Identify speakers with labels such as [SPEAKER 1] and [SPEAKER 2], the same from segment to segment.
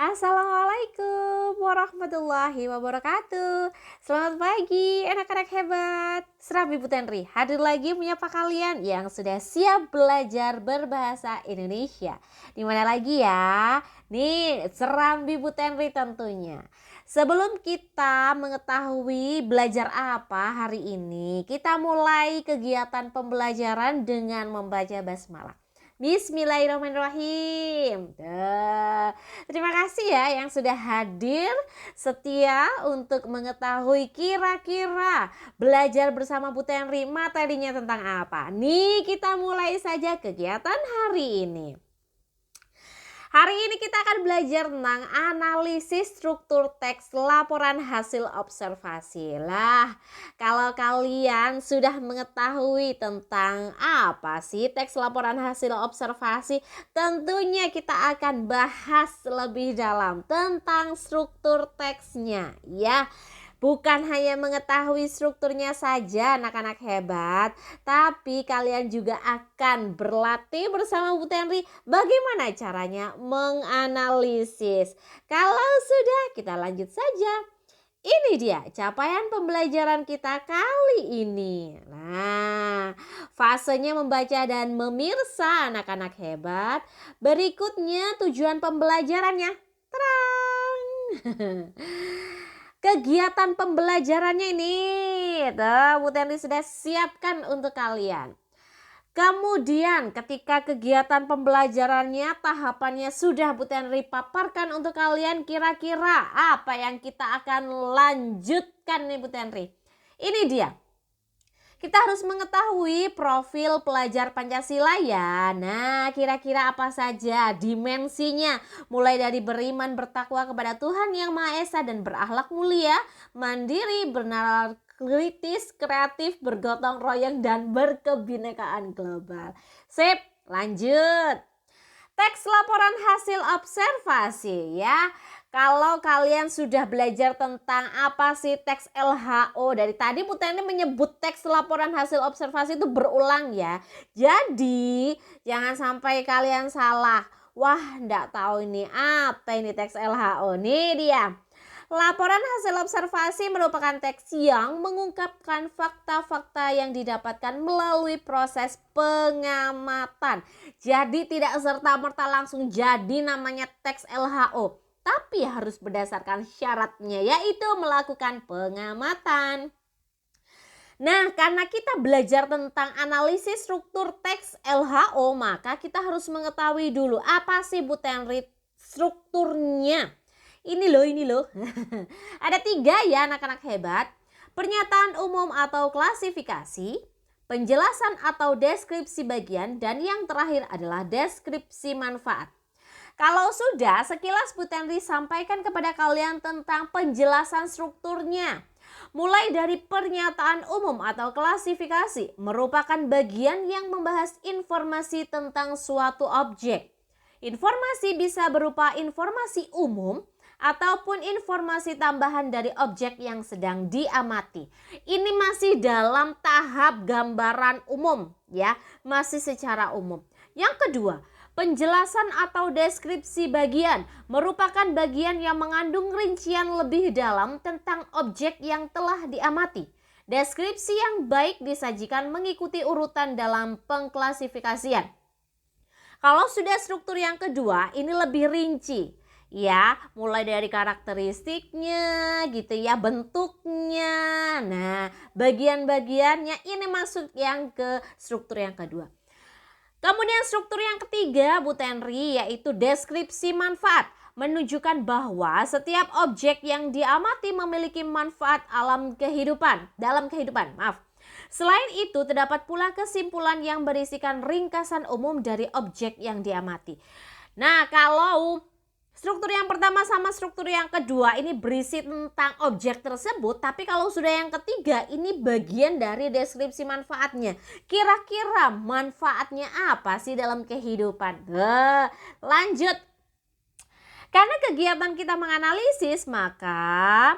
[SPEAKER 1] Assalamualaikum warahmatullahi wabarakatuh. Selamat pagi anak-anak hebat. Serambi Putri hadir lagi menyapa kalian yang sudah siap belajar berbahasa Indonesia. Dimana lagi ya? Nih Serambi Putri tentunya. Sebelum kita mengetahui belajar apa hari ini, kita mulai kegiatan pembelajaran dengan membaca basmalah. Bismillahirrahmanirrahim. Terima kasih ya yang sudah hadir setia untuk mengetahui kira-kira belajar bersama Bu Tenri materinya tentang apa. Nih kita mulai saja kegiatan hari ini. Hari ini kita akan belajar tentang analisis struktur teks laporan hasil observasi. Lah, kalau kalian sudah mengetahui tentang apa sih teks laporan hasil observasi, tentunya kita akan bahas lebih dalam tentang struktur teksnya ya. Bukan hanya mengetahui strukturnya saja anak-anak hebat, tapi kalian juga akan berlatih bersama Bu Tenri bagaimana caranya menganalisis. Kalau sudah, kita lanjut saja. Ini dia capaian pembelajaran kita kali ini. Nah, fasenya membaca dan memirsa anak-anak hebat. Berikutnya tujuan pembelajarannya. Terang. Kegiatan pembelajarannya ini Bu Tenri sudah siapkan untuk kalian. Kemudian ketika kegiatan pembelajarannya tahapannya sudah Bu Tenri paparkan untuk kalian, kira-kira apa yang kita akan lanjutkan nih Bu Tenri. Ini dia. Kita harus mengetahui profil pelajar Pancasila ya. Nah, kira-kira apa saja dimensinya? Mulai dari beriman bertakwa kepada Tuhan Yang Maha Esa dan berakhlak mulia, mandiri, bernalar kritis, kreatif, bergotong royong, dan berkebinekaan global. Sip, lanjut. Teks laporan hasil observasi ya. Kalau kalian sudah belajar tentang apa sih teks LHO, dari tadi Bu Tenri menyebut teks laporan hasil observasi itu berulang ya. Jadi jangan sampai kalian salah. Wah, enggak tahu ini apa ini teks LHO. Nih dia. Laporan hasil observasi merupakan teks yang mengungkapkan fakta-fakta yang didapatkan melalui proses pengamatan. Jadi tidak serta-merta langsung jadi namanya teks LHO, tapi harus berdasarkan syaratnya, yaitu melakukan pengamatan. Nah, karena kita belajar tentang analisis struktur teks LHO, maka kita harus mengetahui dulu apa sih Bu Tenri strukturnya. Ini loh. Ada 3 ya anak-anak hebat. Pernyataan umum atau klasifikasi, penjelasan atau deskripsi bagian, dan yang terakhir adalah deskripsi manfaat. Kalau sudah, sekilas Bu Tenri sampaikan kepada kalian tentang penjelasan strukturnya. Mulai dari pernyataan umum atau klasifikasi merupakan bagian yang membahas informasi tentang suatu objek. Informasi bisa berupa informasi umum ataupun informasi tambahan dari objek yang sedang diamati. Ini masih dalam tahap gambaran umum ya, masih secara umum. Yang kedua, penjelasan atau deskripsi bagian merupakan bagian yang mengandung rincian lebih dalam tentang objek yang telah diamati. Deskripsi yang baik disajikan mengikuti urutan dalam pengklasifikasian. Kalau sudah struktur yang kedua, ini lebih rinci. Ya, mulai dari karakteristiknya gitu ya, bentuknya. Nah, bagian-bagiannya ini masuk yang ke struktur yang kedua. Kemudian struktur yang ketiga Bu Tenri yaitu deskripsi manfaat. Menunjukkan bahwa setiap objek yang diamati memiliki manfaat dalam kehidupan. Selain itu, terdapat pula kesimpulan yang berisikan ringkasan umum dari objek yang diamati. Nah, kalau struktur yang pertama sama struktur yang kedua ini berisi tentang objek tersebut, tapi kalau sudah yang ketiga ini bagian dari deskripsi manfaatnya. Kira-kira manfaatnya apa sih dalam kehidupan? Lanjut. Karena kegiatan kita menganalisis, maka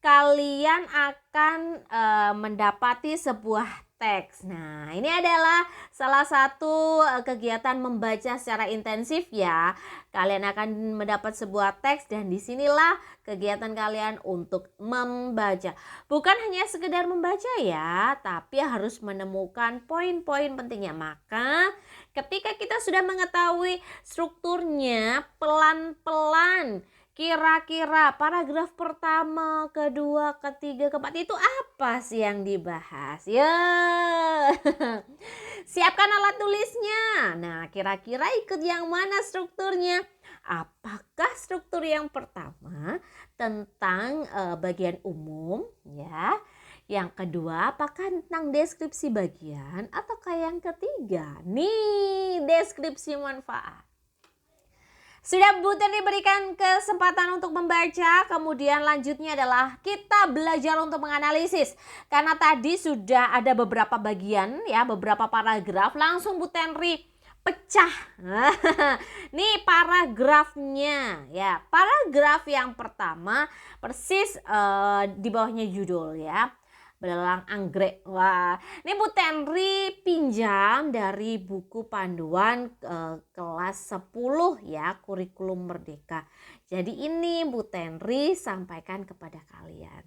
[SPEAKER 1] kalian akan mendapati sebuah teks. Nah, ini adalah salah satu kegiatan membaca secara intensif ya. Kalian akan mendapat sebuah teks dan disinilah kegiatan kalian untuk membaca. Bukan hanya sekedar membaca ya, tapi harus menemukan poin-poin pentingnya. Maka ketika kita sudah mengetahui strukturnya, pelan-pelan kira-kira paragraf pertama, kedua, ketiga, keempat itu apa sih yang dibahas? Ya, siapkan alat tulisnya. Nah, kira-kira ikut yang mana strukturnya? Apakah struktur yang pertama tentang bagian umum ya? Yang kedua, apakah tentang deskripsi bagian? Ataukah yang ketiga? Nih, deskripsi manfaat. Sudah Bu Terni berikan kesempatan untuk membaca, kemudian lanjutnya adalah kita belajar untuk menganalisis. Karena tadi sudah ada beberapa bagian ya, beberapa paragraf, langsung Bu Terni pecah. Nih paragrafnya ya. Paragraf yang pertama persis di bawahnya judul ya. Belalang anggrek. Wah, ini Bu Tenri pinjam dari buku panduan kelas 10 ya, kurikulum merdeka. Jadi ini Bu Tenri sampaikan kepada kalian.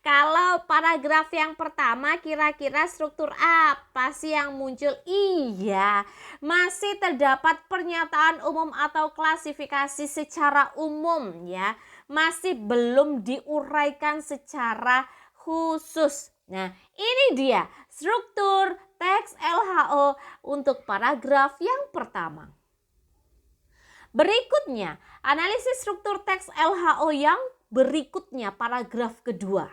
[SPEAKER 1] Kalau paragraf yang pertama kira-kira struktur apa sih yang muncul? Iya, masih terdapat pernyataan umum atau klasifikasi secara umum ya. Masih belum diuraikan secara khusus. Nah, ini dia struktur teks LHO untuk paragraf yang pertama. Berikutnya, analisis struktur teks LHO yang berikutnya, paragraf kedua.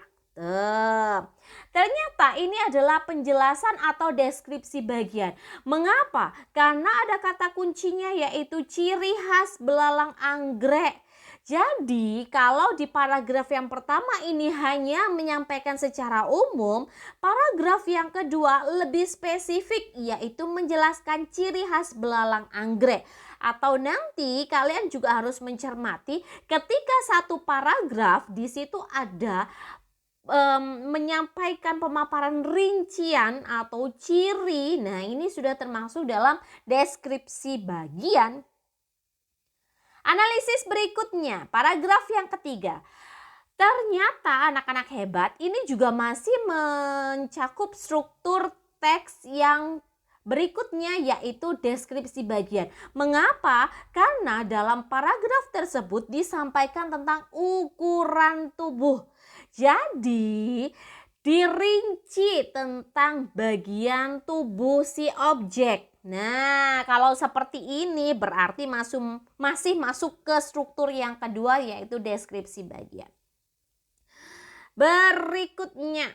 [SPEAKER 1] Ternyata ini adalah penjelasan atau deskripsi bagian. Mengapa? Karena ada kata kuncinya yaitu ciri khas belalang anggrek. Jadi kalau di paragraf yang pertama ini hanya menyampaikan secara umum, paragraf yang kedua lebih spesifik yaitu menjelaskan ciri khas belalang anggrek. Atau nanti kalian juga harus mencermati ketika satu paragraf di situ ada menyampaikan pemaparan rincian atau ciri. Nah, ini sudah termasuk dalam deskripsi bagian. Analisis berikutnya, paragraf yang ketiga. Ternyata anak-anak hebat ini juga masih mencakup struktur teks yang berikutnya yaitu deskripsi bagian. Mengapa? Karena dalam paragraf tersebut disampaikan tentang ukuran tubuh. Jadi dirinci tentang bagian tubuh si objek. Nah, kalau seperti ini berarti masih masuk ke struktur yang kedua yaitu deskripsi bagian. Berikutnya.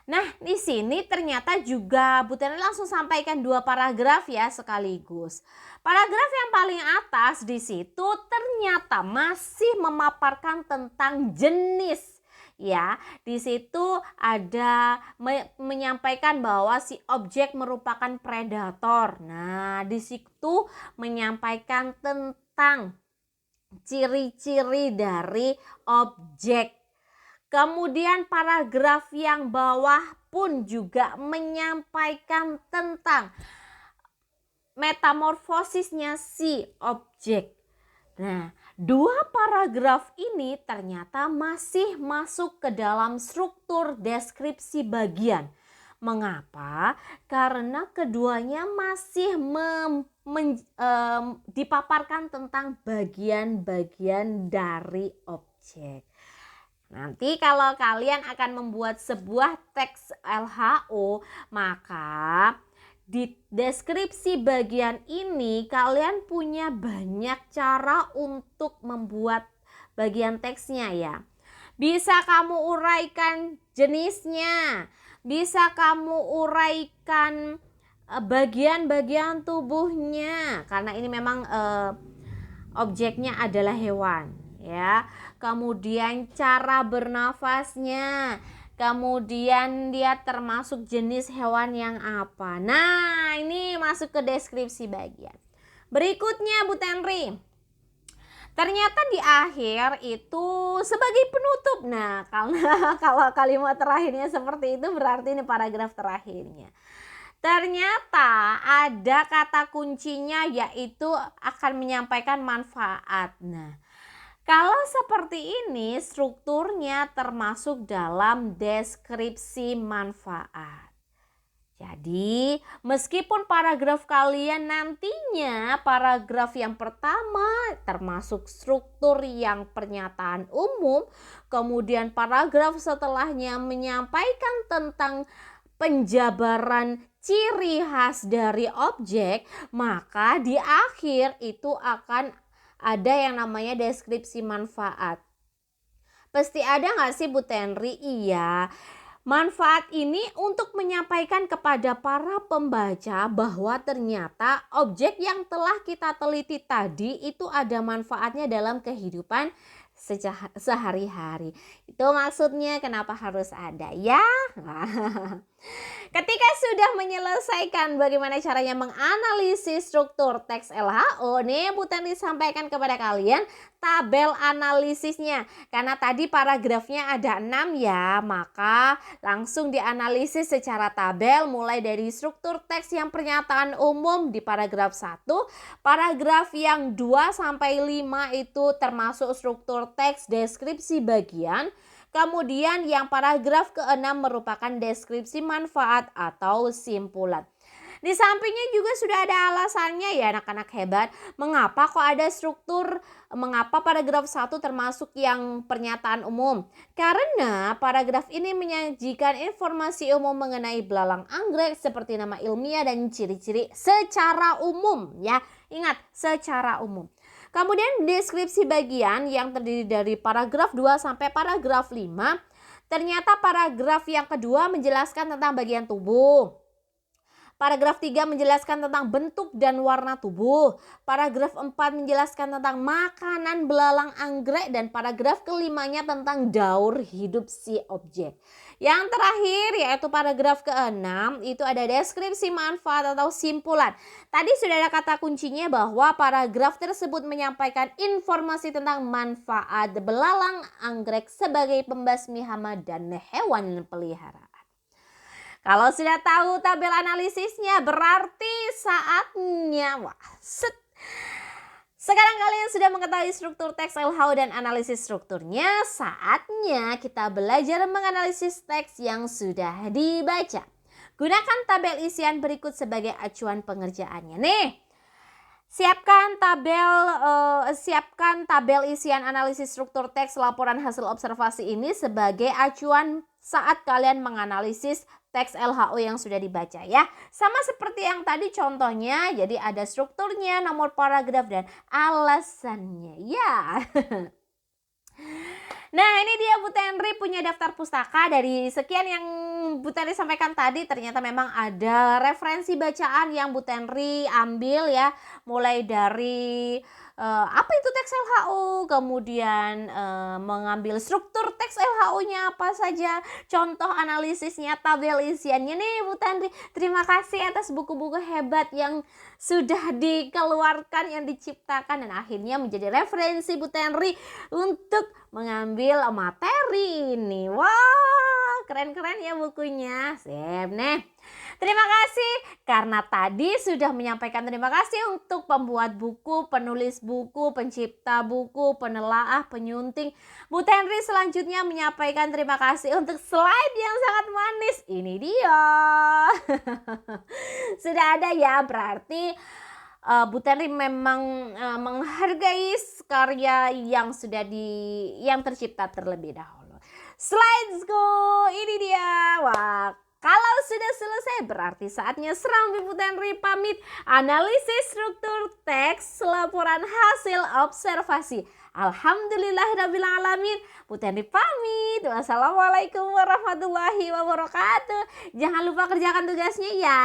[SPEAKER 1] Nah, di sini ternyata juga Bu Teni langsung sampaikan dua paragraf ya sekaligus. Paragraf yang paling atas di situ ternyata masih memaparkan tentang jenis. Ya, di situ ada menyampaikan bahwa si objek merupakan predator. Nah, di situ menyampaikan tentang ciri-ciri dari objek. Kemudian paragraf yang bawah pun juga menyampaikan tentang metamorfosisnya si objek. Nah, dua paragraf ini ternyata masih masuk ke dalam struktur deskripsi bagian. Mengapa? Karena keduanya masih dipaparkan tentang bagian-bagian dari objek. Nanti kalau kalian akan membuat sebuah teks LHO, maka di deskripsi bagian ini kalian punya banyak cara untuk membuat bagian teksnya ya. Bisa kamu uraikan jenisnya, bisa kamu uraikan bagian-bagian tubuhnya karena ini memang objeknya adalah hewan ya. Kemudian cara bernafasnya. Kemudian dia termasuk jenis hewan yang apa. Nah, ini masuk ke deskripsi bagian. Berikutnya Bu Tenri. Ternyata di akhir itu sebagai penutup. Nah, karena kalau kalimat terakhirnya seperti itu berarti ini paragraf terakhirnya. Ternyata ada kata kuncinya yaitu akan menyampaikan manfaat. Nah, kalau seperti ini strukturnya termasuk dalam deskripsi manfaat. Jadi, meskipun paragraf kalian nantinya paragraf yang pertama termasuk struktur yang pernyataan umum, kemudian paragraf setelahnya menyampaikan tentang penjabaran ciri khas dari objek, maka di akhir itu akan ada yang namanya deskripsi manfaat. Pasti ada nggak sih Bu Tenri? Iya. Manfaat ini untuk menyampaikan kepada para pembaca bahwa ternyata objek yang telah kita teliti tadi itu ada manfaatnya dalam kehidupan sehari-hari. Itu maksudnya kenapa harus ada ya. Ketika sudah menyelesaikan bagaimana caranya menganalisis struktur teks LHO, nih Bu Tenri sampaikan kepada kalian tabel analisisnya. Karena tadi paragrafnya ada 6 ya, maka langsung dianalisis secara tabel mulai dari struktur teks yang pernyataan umum di paragraf 1, paragraf yang 2 sampai 5 itu termasuk struktur teks deskripsi bagian. Kemudian yang paragraf ke-6 merupakan deskripsi manfaat atau simpulan. Di sampingnya juga sudah ada alasannya ya anak-anak hebat. Mengapa kok ada struktur, mengapa paragraf 1 termasuk yang pernyataan umum? Karena paragraf ini menyajikan informasi umum mengenai belalang anggrek seperti nama ilmiah dan ciri-ciri secara umum ya. Ingat, secara umum. Kemudian deskripsi bagian yang terdiri dari paragraf 2 sampai paragraf 5. Ternyata paragraf yang kedua menjelaskan tentang bagian tubuh. Paragraf 3 menjelaskan tentang bentuk dan warna tubuh. Paragraf 4 menjelaskan tentang makanan belalang anggrek. Dan paragraf kelimanya tentang daur hidup si objek. Yang terakhir yaitu paragraf ke-6 itu ada deskripsi manfaat atau simpulan. Tadi sudah ada kata kuncinya bahwa paragraf tersebut menyampaikan informasi tentang manfaat belalang anggrek sebagai pembasmi hama dan hewan peliharaan. Kalau sudah tahu tabel analisisnya berarti saatnya Sekarang kalian sudah mengetahui struktur teks LHO dan analisis strukturnya, saatnya kita belajar menganalisis teks yang sudah dibaca. Gunakan tabel isian berikut sebagai acuan pengerjaannya. Nih, siapkan tabel isian analisis struktur teks laporan hasil observasi ini sebagai acuan saat kalian menganalisis teks LHO yang sudah dibaca ya. Sama seperti yang tadi contohnya, jadi ada strukturnya, nomor paragraf dan alasannya ya. Nah, ini dia Bu Tenri punya daftar pustaka. Dari sekian yang Bu Tenri sampaikan tadi, ternyata memang ada referensi bacaan yang Bu Tenri ambil ya. Mulai dari apa itu teks LHO, kemudian mengambil struktur teks LHO-nya apa saja, contoh analisisnya, tabel isiannya nih Bu Tenri. Terima kasih atas buku-buku hebat yang sudah dikeluarkan, yang diciptakan dan akhirnya menjadi referensi Bu Tenri untuk mengambil materi ini. Wah, keren-keren ya bukunya. Sip nih. Terima kasih karena tadi sudah menyampaikan terima kasih untuk pembuat buku, penulis buku, pencipta buku, penelaah, penyunting. Bu Tenri selanjutnya menyampaikan terima kasih untuk slide yang sangat manis. Ini dia. Sudah ada ya, berarti Bu Tenri memang menghargai karya yang sudah yang tercipta terlebih dahulu. Let's go, ini dia. Wah, kalau sudah selesai berarti saatnya Serambi Bu Tenri pamit analisis struktur teks laporan hasil observasi. Alhamdulillahirrabbilalamin. Bu Tenri pamit. Wassalamualaikum warahmatullahi wabarakatuh. Jangan lupa kerjakan tugasnya ya.